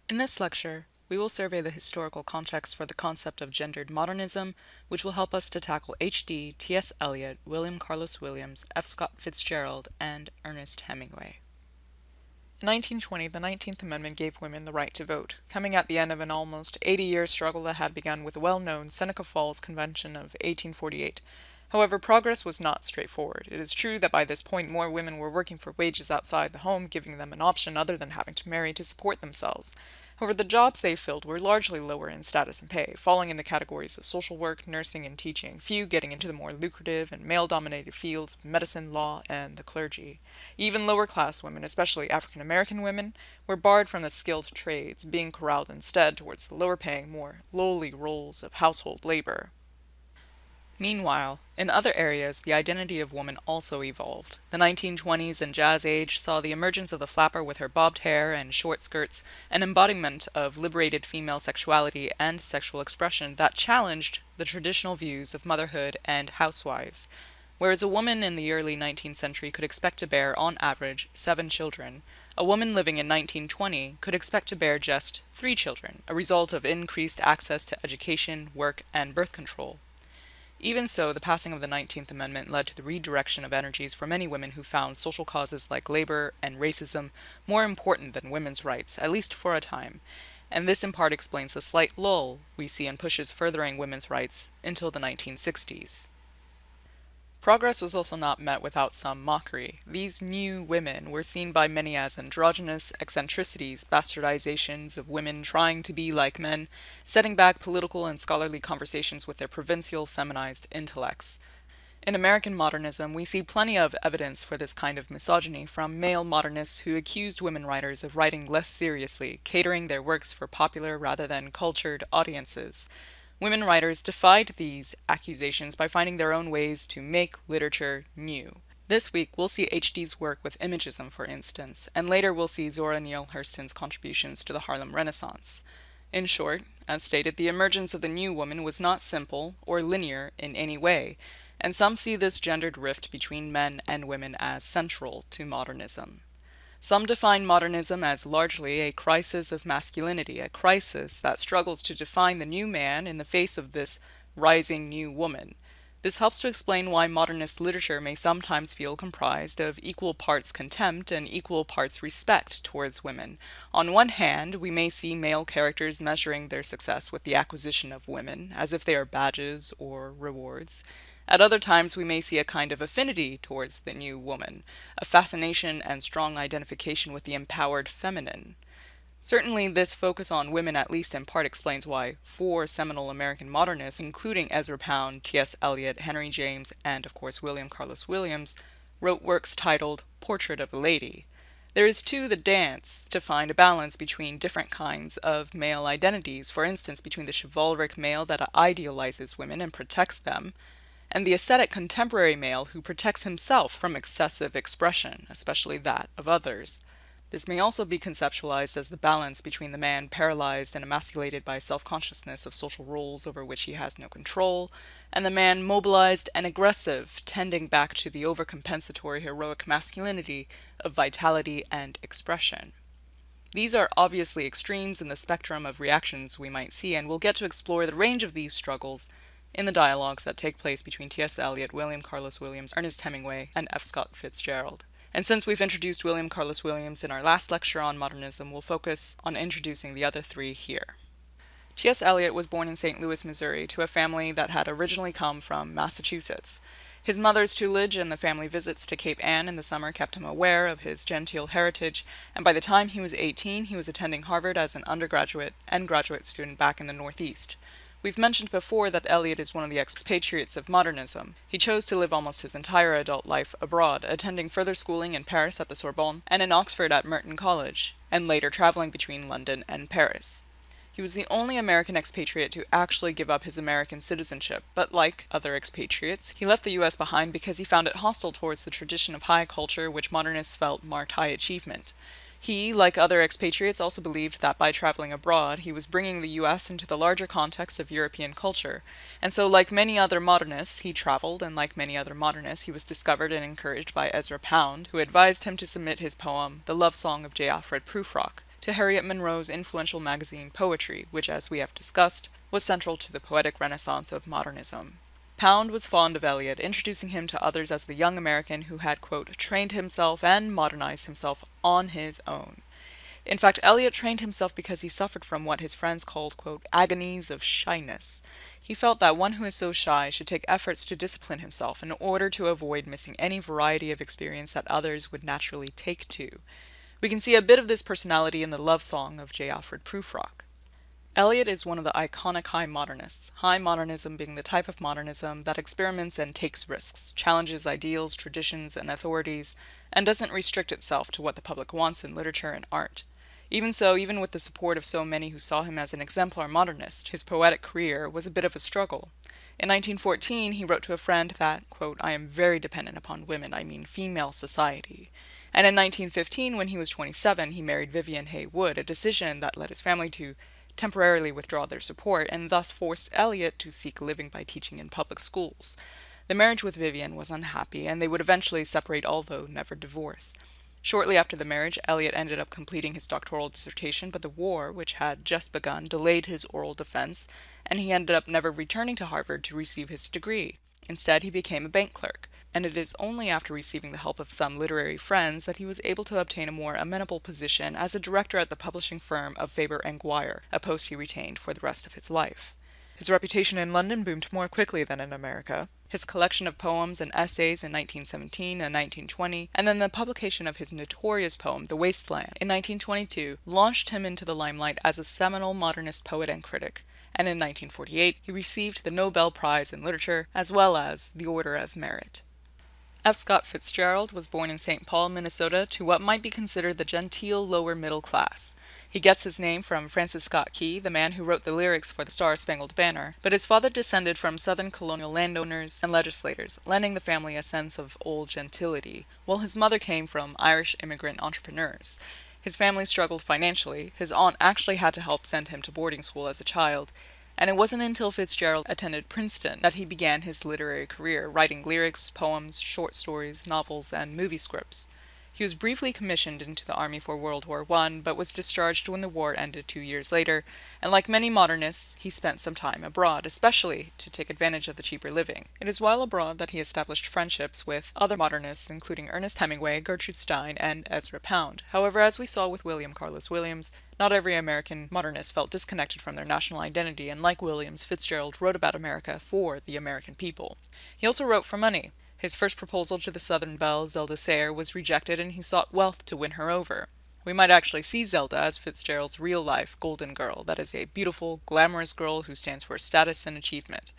In this lecture, we will survey the historical context for the concept of gendered modernism, which will help us to tackle H.D., T.S. Eliot, William Carlos Williams, F. Scott Fitzgerald, and Ernest Hemingway. In 1920, the 19th Amendment gave women the right to vote, coming at the end of an almost 80-year struggle that had begun with the well-known Seneca Falls Convention of 1848. However, progress was not straightforward. It is true that by this point more women were working for wages outside the home, giving them an option other than having to marry to support themselves. However, the jobs they filled were largely lower in status and pay, falling in the categories of social work, nursing, and teaching, few getting into the more lucrative and male-dominated fields of medicine, law, and the clergy. Even lower-class women, especially African-American women, were barred from the skilled trades, being corralled instead towards the lower-paying, more lowly roles of household labor. Meanwhile, in other areas, the identity of woman also evolved. The 1920s and Jazz Age saw the emergence of the flapper with her bobbed hair and short skirts, an embodiment of liberated female sexuality and sexual expression that challenged the traditional views of motherhood and housewives. Whereas a woman in the early 19th century could expect to bear, on average, 7 children, a woman living in 1920 could expect to bear just 3 children, a result of increased access to education, work, and birth control. Even so, the passing of the 19th Amendment led to the redirection of energies for many women who found social causes like labor and racism more important than women's rights, at least for a time, and this in part explains the slight lull we see in pushes furthering women's rights until the 1960s. Progress was also not met without some mockery. These new women were seen by many as androgynous eccentricities, bastardizations of women trying to be like men, setting back political and scholarly conversations with their provincial, feminized intellects. In American modernism, we see plenty of evidence for this kind of misogyny from male modernists who accused women writers of writing less seriously, catering their works for popular rather than cultured audiences. Women writers defied these accusations by finding their own ways to make literature new. This week, we'll see H.D.'s work with imagism, for instance, and later we'll see Zora Neale Hurston's contributions to the Harlem Renaissance. In short, as stated, the emergence of the new woman was not simple or linear in any way, and some see this gendered rift between men and women as central to modernism. Some define modernism as largely a crisis of masculinity, a crisis that struggles to define the new man in the face of this rising new woman. This helps to explain why modernist literature may sometimes feel comprised of equal parts contempt and equal parts respect towards women. On one hand, we may see male characters measuring their success with the acquisition of women, as if they are badges or rewards. At other times, we may see a kind of affinity towards the new woman, a fascination and strong identification with the empowered feminine. Certainly, this focus on women at least in part explains why 4 seminal American modernists, including Ezra Pound, T.S. Eliot, Henry James, and of course William Carlos Williams, wrote works titled Portrait of a Lady. There is too the dance to find a balance between different kinds of male identities, for instance between the chivalric male that idealizes women and protects them, and the ascetic contemporary male who protects himself from excessive expression, especially that of others. This may also be conceptualized as the balance between the man paralyzed and emasculated by self-consciousness of social roles over which he has no control, and the man mobilized and aggressive, tending back to the overcompensatory heroic masculinity of vitality and expression. These are obviously extremes in the spectrum of reactions we might see, and we'll get to explore the range of these struggles in the dialogues that take place between T.S. Eliot, William Carlos Williams, Ernest Hemingway, and F. Scott Fitzgerald. And since we've introduced William Carlos Williams in our last lecture on modernism, we'll focus on introducing the other 3 here. T.S. Eliot was born in St. Louis, Missouri, to a family that had originally come from Massachusetts. His mother's tutelage and the family visits to Cape Ann in the summer kept him aware of his genteel heritage, and by the time he was 18, he was attending Harvard as an undergraduate and graduate student back in the Northeast. We've mentioned before that Eliot is one of the expatriates of modernism. He chose to live almost his entire adult life abroad, attending further schooling in Paris at the Sorbonne and in Oxford at Merton College, and later traveling between London and Paris. He was the only American expatriate to actually give up his American citizenship, but like other expatriates, he left the U.S. behind because he found it hostile towards the tradition of high culture which modernists felt marked high achievement. He, like other expatriates, also believed that by traveling abroad, he was bringing the U.S. into the larger context of European culture, and so like many other modernists, he traveled, and like many other modernists, he was discovered and encouraged by Ezra Pound, who advised him to submit his poem, The Love Song of J. Alfred Prufrock, to Harriet Monroe's influential magazine Poetry, which, as we have discussed, was central to the poetic renaissance of modernism. Pound was fond of Eliot, introducing him to others as the young American who had, quote, trained himself and modernized himself on his own. In fact, Eliot trained himself because he suffered from what his friends called, quote, agonies of shyness. He felt that one who is so shy should take efforts to discipline himself in order to avoid missing any variety of experience that others would naturally take to. We can see a bit of this personality in the love song of J. Alfred Prufrock. Eliot is one of the iconic high modernists, high modernism being the type of modernism that experiments and takes risks, challenges ideals, traditions, and authorities, and doesn't restrict itself to what the public wants in literature and art. Even so, even with the support of so many who saw him as an exemplar modernist, his poetic career was a bit of a struggle. In 1914, he wrote to a friend that, quote, I am very dependent upon women, I mean female society. And in 1915, when he was 27, he married Vivian Hay Wood, a decision that led his family to temporarily withdraw their support, and thus forced Eliot to seek a living by teaching in public schools. The marriage with Vivian was unhappy, and they would eventually separate, although never divorce. Shortly after the marriage, Eliot ended up completing his doctoral dissertation, but the war, which had just begun, delayed his oral defense, and he ended up never returning to Harvard to receive his degree. Instead, he became a bank clerk, and it is only after receiving the help of some literary friends that he was able to obtain a more amenable position as a director at the publishing firm of Faber and Guire, a post he retained for the rest of his life. His reputation in London boomed more quickly than in America. His collection of poems and essays in 1917 and 1920, and then the publication of his notorious poem, The Waste Land, in 1922, launched him into the limelight as a seminal modernist poet and critic, and in 1948 he received the Nobel Prize in Literature, as well as the Order of Merit. F. Scott Fitzgerald was born in St. Paul, Minnesota, to what might be considered the genteel lower middle class. He gets his name from Francis Scott Key, the man who wrote the lyrics for the Star-Spangled Banner, but his father descended from Southern colonial landowners and legislators, lending the family a sense of old gentility, while his mother came from Irish immigrant entrepreneurs. His family struggled financially. His aunt actually had to help send him to boarding school as a child, and it wasn't until Fitzgerald attended Princeton that he began his literary career, writing lyrics, poems, short stories, novels, and movie scripts. He was briefly commissioned into the army for World War I, but was discharged when the war ended 2 years later, and like many modernists, he spent some time abroad, especially to take advantage of the cheaper living. It is while abroad that he established friendships with other modernists, including Ernest Hemingway, Gertrude Stein, and Ezra Pound. However, as we saw with William Carlos Williams, not every American modernist felt disconnected from their national identity, and like Williams, Fitzgerald wrote about America for the American people. He also wrote for money. His first proposal to the Southern belle, Zelda Sayre, was rejected, and he sought wealth to win her over. We might actually see Zelda as Fitzgerald's real-life golden girl, that is, a beautiful, glamorous girl who stands for status and achievement.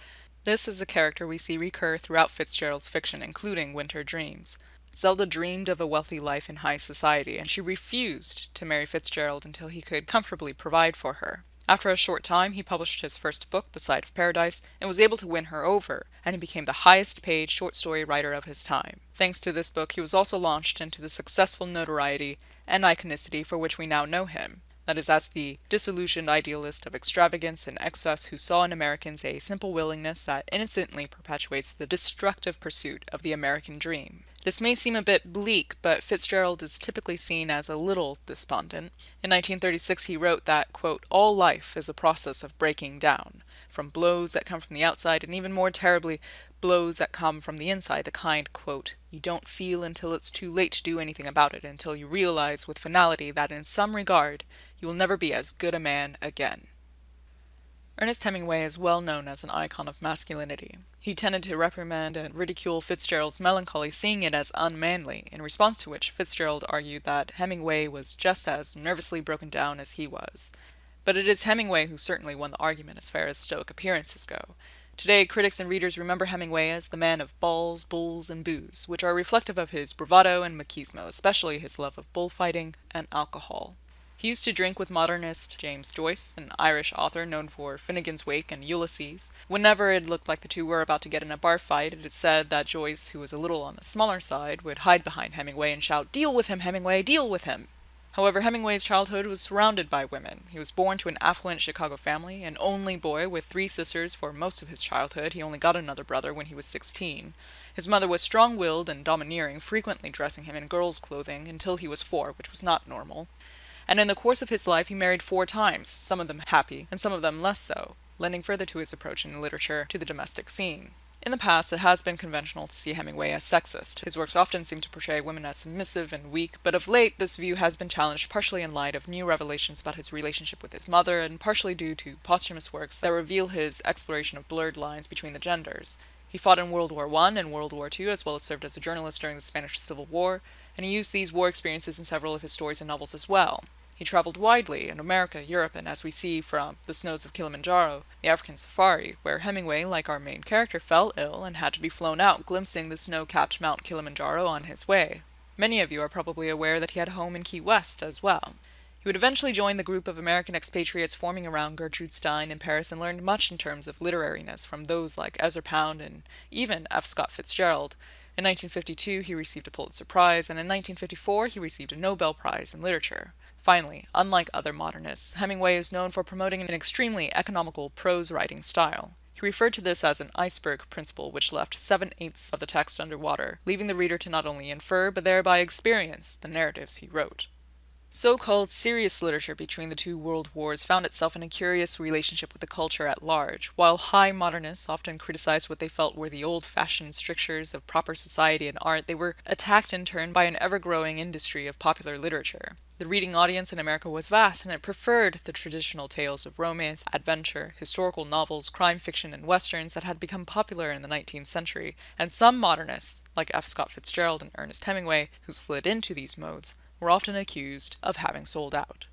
This is a character we see recur throughout Fitzgerald's fiction, including Winter Dreams. Zelda dreamed of a wealthy life in high society, and she refused to marry Fitzgerald until he could comfortably provide for her. After a short time, he published his first book, The Side of Paradise, and was able to win her over, and he became the highest-paid short story writer of his time. Thanks to this book, he was also launched into the successful notoriety and iconicity for which we now know him. That is, as the disillusioned idealist of extravagance and excess who saw in Americans a simple willingness that innocently perpetuates the destructive pursuit of the American dream. This may seem a bit bleak, but Fitzgerald is typically seen as a little despondent. In 1936 he wrote that, quote, all life is a process of breaking down, from blows that come from the outside, and even more terribly, blows that come from the inside, the kind, quote, you don't feel until it's too late to do anything about it, until you realize with finality that in some regard you will never be as good a man again. Ernest Hemingway is well known as an icon of masculinity. He tended to reprimand and ridicule Fitzgerald's melancholy, seeing it as unmanly, in response to which Fitzgerald argued that Hemingway was just as nervously broken down as he was. But it is Hemingway who certainly won the argument as far as stoic appearances go. Today, critics and readers remember Hemingway as the man of balls, bulls, and booze, which are reflective of his bravado and machismo, especially his love of bullfighting and alcohol. He used to drink with modernist James Joyce, an Irish author known for Finnegan's Wake and Ulysses. Whenever it looked like the two were about to get in a bar fight, it is said that Joyce, who was a little on the smaller side, would hide behind Hemingway and shout, "Deal with him, Hemingway, deal with him!" However, Hemingway's childhood was surrounded by women. He was born to an affluent Chicago family, an only boy with 3 sisters for most of his childhood. He only got another brother when he was 16. His mother was strong-willed and domineering, frequently dressing him in girls' clothing until he was 4, which was not normal. and in the course of his life he married 4 times, some of them happy, and some of them less so, lending further to his approach in literature to the domestic scene. In the past, it has been conventional to see Hemingway as sexist. His works often seem to portray women as submissive and weak, but of late this view has been challenged partially in light of new revelations about his relationship with his mother, and partially due to posthumous works that reveal his exploration of blurred lines between the genders. He fought in World War I and World War II, as well as served as a journalist during the Spanish Civil War, and he used these war experiences in several of his stories and novels as well. He traveled widely in America, Europe, and as we see from The Snows of Kilimanjaro, the African Safari, where Hemingway, like our main character, fell ill and had to be flown out, glimpsing the snow-capped Mount Kilimanjaro on his way. Many of you are probably aware that he had a home in Key West as well. He would eventually join the group of American expatriates forming around Gertrude Stein in Paris and learned much in terms of literariness from those like Ezra Pound and even F. Scott Fitzgerald. In 1952 he received a Pulitzer Prize, and in 1954 he received a Nobel Prize in Literature. Finally, unlike other modernists, Hemingway is known for promoting an extremely economical prose writing style. He referred to this as an iceberg principle, which left 7/8 of the text underwater, leaving the reader to not only infer, but thereby experience, the narratives he wrote. So-called serious literature between the 2 world wars found itself in a curious relationship with the culture at large. While high modernists often criticized what they felt were the old-fashioned strictures of proper society and art, they were attacked in turn by an ever-growing industry of popular literature. The reading audience in America was vast, and it preferred the traditional tales of romance, adventure, historical novels, crime fiction, and westerns that had become popular in the 19th century, and some modernists, like F. Scott Fitzgerald and Ernest Hemingway, who slid into these modes, were often accused of having sold out.